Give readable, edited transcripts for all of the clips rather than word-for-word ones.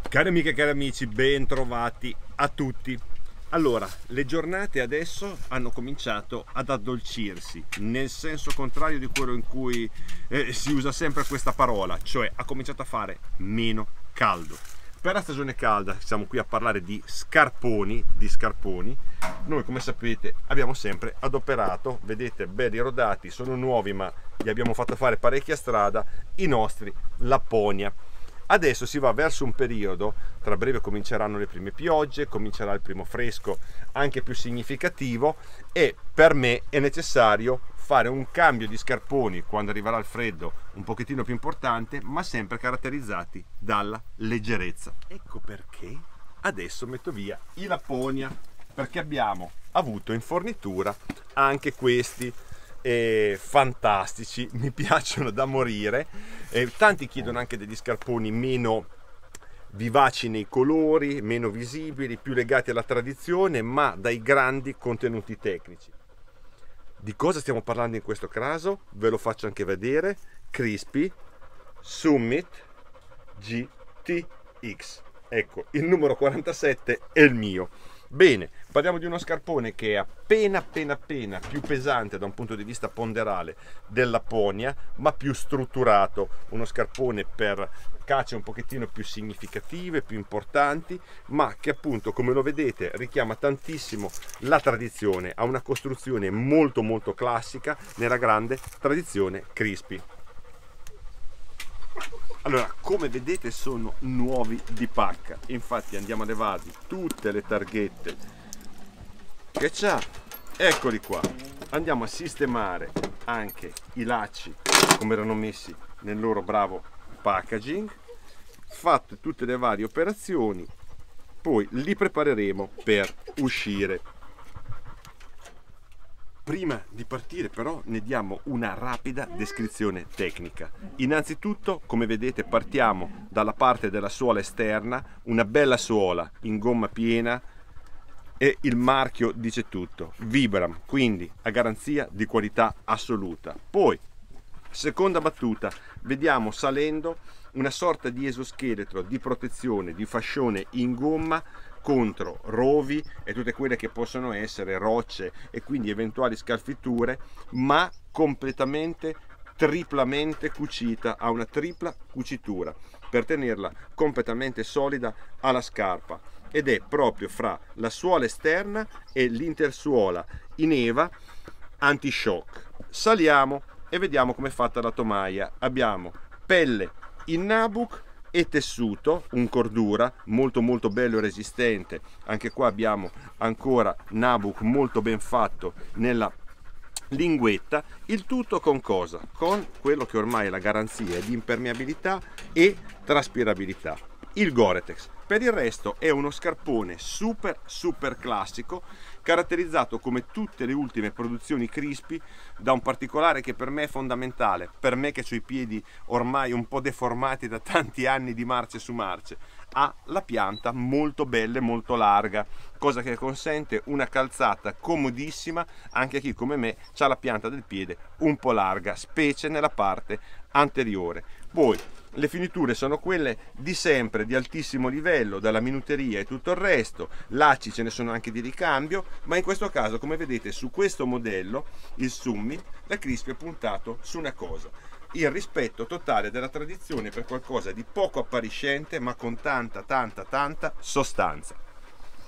Cari amiche e cari amici, ben trovati a tutti. Allora, le giornate adesso hanno cominciato ad addolcirsi, nel senso contrario di quello in cui si usa sempre questa parola, cioè ha cominciato a fare meno caldo. Per la stagione calda siamo qui a parlare di scarponi, Noi, come sapete, abbiamo sempre adoperato, vedete, belli rodati, sono nuovi ma gli abbiamo fatto fare parecchia strada, i nostri Lapponia. Adesso si va verso un periodo, tra breve cominceranno le prime piogge, comincerà il primo fresco anche più significativo e per me è necessario fare un cambio di scarponi quando arriverà il freddo un pochettino più importante, ma sempre caratterizzati dalla leggerezza. Ecco perché adesso metto via i Lapponia, perché abbiamo avuto in fornitura anche questi fantastici, mi piacciono da morire. Tanti chiedono anche degli scarponi meno vivaci nei colori, meno visibili, più legati alla tradizione, ma dai grandi contenuti tecnici. Di cosa stiamo parlando in questo caso? Ve lo faccio anche vedere. Crispi Summit GTX. Ecco, il numero 47 è il mio. Bene, parliamo di uno scarpone che è appena più pesante da un punto di vista ponderale del Lapponia, ma più strutturato, uno scarpone per cacce un pochettino più significative, più importanti, ma che appunto, come lo vedete, richiama tantissimo la tradizione, ha una costruzione molto classica nella grande tradizione Crispi. Allora, come vedete sono nuovi di pacca, infatti andiamo a levarvi tutte le targhette che c'ha, eccoli qua, andiamo a sistemare anche i lacci come erano messi nel loro bravo packaging, fatte tutte le varie operazioni, poi li prepareremo per uscire. Prima di partire però ne diamo una rapida descrizione tecnica. Innanzitutto, come vedete, partiamo dalla parte della suola esterna, una bella suola in gomma piena e il marchio dice tutto, Vibram, quindi a garanzia di qualità assoluta. Poi, seconda battuta, vediamo salendo una sorta di esoscheletro di protezione, di fascione in gomma contro rovi e tutte quelle che possono essere rocce e quindi eventuali scalfitture, ma completamente triplamente cucita, ha una tripla cucitura per tenerla completamente solida alla scarpa, ed è proprio fra la suola esterna e l'intersuola in EVA anti-shock. Saliamo e vediamo com'è fatta la tomaia. Abbiamo pelle in Nabuc e tessuto, un cordura molto bello e resistente. Anche qua abbiamo ancora Nabuc molto ben fatto nella linguetta. Il tutto con cosa? Con quello che ormai è la garanzia di impermeabilità e traspirabilità, il Gore-Tex. Per il resto è uno scarpone super classico, caratterizzato come tutte le ultime produzioni Crispi da un particolare che per me è fondamentale, per me che ho i piedi ormai un po' deformati da tanti anni di marce su marce. Ha la pianta molto bella e molto larga, cosa che consente una calzata comodissima anche a chi come me ha la pianta del piede un po' larga, specie nella parte anteriore. Poi le finiture sono quelle di sempre, di altissimo livello, dalla minuteria e tutto il resto. Lacci ce ne sono anche di ricambio, ma in questo caso, come vedete, su questo modello, il Summit, la Crispi ha puntato su una cosa: il rispetto totale della tradizione per qualcosa di poco appariscente, ma con tanta sostanza.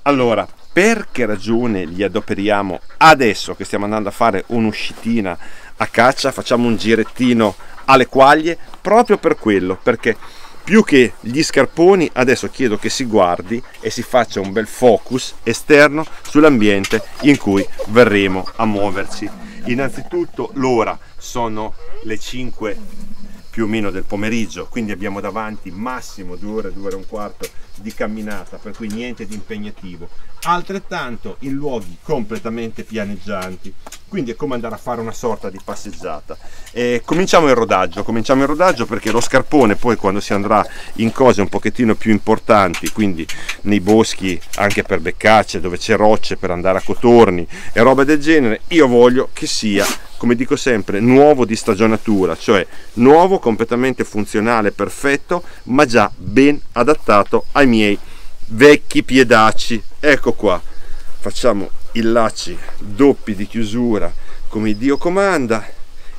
Allora, per che ragione li adoperiamo adesso che stiamo andando a fare un'uscitina a caccia? Facciamo un girettino alle quaglie proprio per quello, perché più che gli scarponi adesso chiedo che si guardi e si faccia un bel focus esterno sull'ambiente in cui verremo a muoverci. Innanzitutto l'ora sono le 5 più o meno del pomeriggio, quindi abbiamo davanti massimo 2 ore, 2 ore e un quarto di camminata, per cui niente di impegnativo, altrettanto in luoghi completamente pianeggianti, quindi è come andare a fare una sorta di passeggiata. Cominciamo il rodaggio perché lo scarpone poi, quando si andrà in cose un pochettino più importanti, quindi nei boschi anche per beccacce, dove c'è rocce per andare a cotorni e roba del genere, io voglio che sia come dico sempre, nuovo di stagionatura, cioè nuovo, completamente funzionale, perfetto, ma già ben adattato ai miei vecchi piedacci. Ecco qua, facciamo i lacci doppi di chiusura come Dio comanda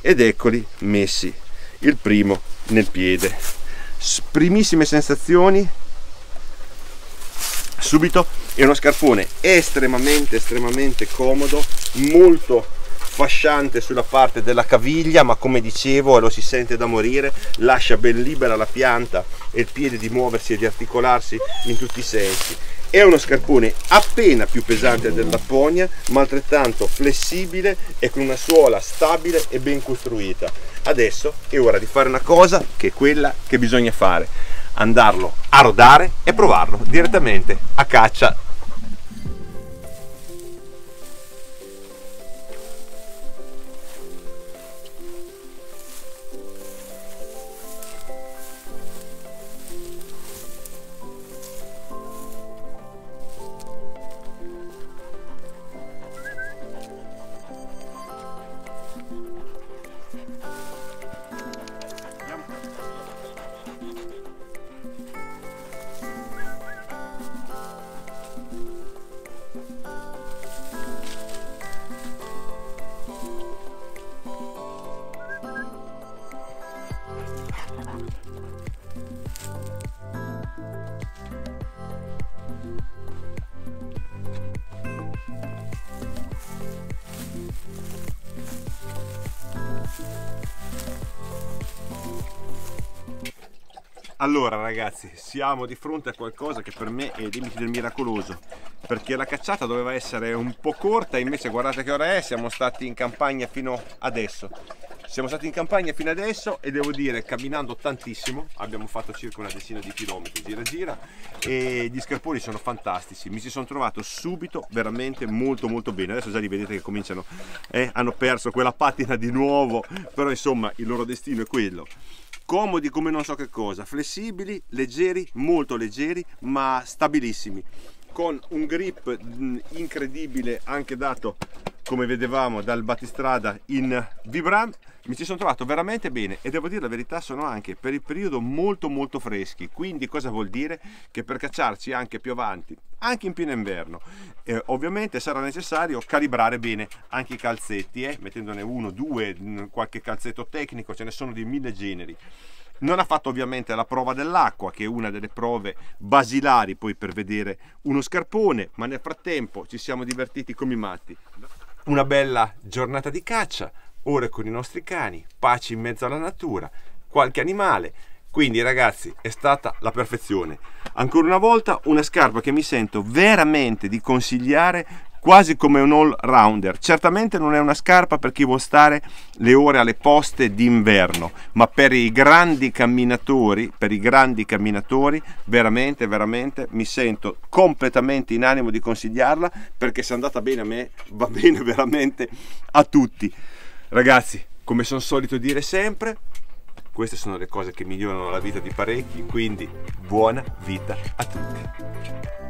ed eccoli messi il primo nel piede. Primissime sensazioni subito. È uno scarpone estremamente comodo, molto fasciante sulla parte della caviglia, ma come dicevo lo si sente da morire, lascia ben libera la pianta e il piede di muoversi e di articolarsi in tutti i sensi. È uno scarpone appena più pesante della Pogna, ma altrettanto flessibile e con una suola stabile e ben costruita. Adesso è ora di fare una cosa che è quella che bisogna fare: andarlo a rodare e provarlo direttamente a caccia. Allora ragazzi, siamo di fronte a qualcosa che per me è ai limiti del miracoloso, perché la cacciata doveva essere un po' corta, invece guardate che ora è, siamo stati in campagna fino adesso. E devo dire, camminando tantissimo, abbiamo fatto circa una decina di chilometri gira e gli scarponi sono fantastici, mi ci sono trovato subito veramente molto bene. Adesso già li vedete che cominciano, hanno perso quella patina di nuovo, però insomma il loro destino è quello. Comodi come non so che cosa, flessibili, leggeri, molto leggeri, ma stabilissimi, con un grip incredibile anche dato, come vedevamo, dal battistrada in Vibram. Mi ci sono trovato veramente bene e devo dire la verità, sono anche per il periodo molto freschi, quindi cosa vuol dire? Che per cacciarci anche più avanti, anche in pieno inverno, ovviamente sarà necessario calibrare bene anche i calzetti, mettendone uno, due, qualche calzetto tecnico, ce ne sono di 1000 generi. Non ha fatto ovviamente la prova dell'acqua, che è una delle prove basilari poi per vedere uno scarpone, ma nel frattempo ci siamo divertiti come i matti. Una bella giornata di caccia, ore con i nostri cani, pace in mezzo alla natura, qualche animale. Quindi ragazzi, è stata la perfezione. Ancora una volta una scarpa che mi sento veramente di consigliare quasi come un all rounder. Certamente non è una scarpa per chi vuol stare le ore alle poste d'inverno, ma per i grandi camminatori, veramente mi sento completamente in animo di consigliarla, perché se è andata bene a me va bene veramente a tutti. Ragazzi, come sono solito dire sempre, queste sono le cose che migliorano la vita di parecchi, quindi buona vita a tutti.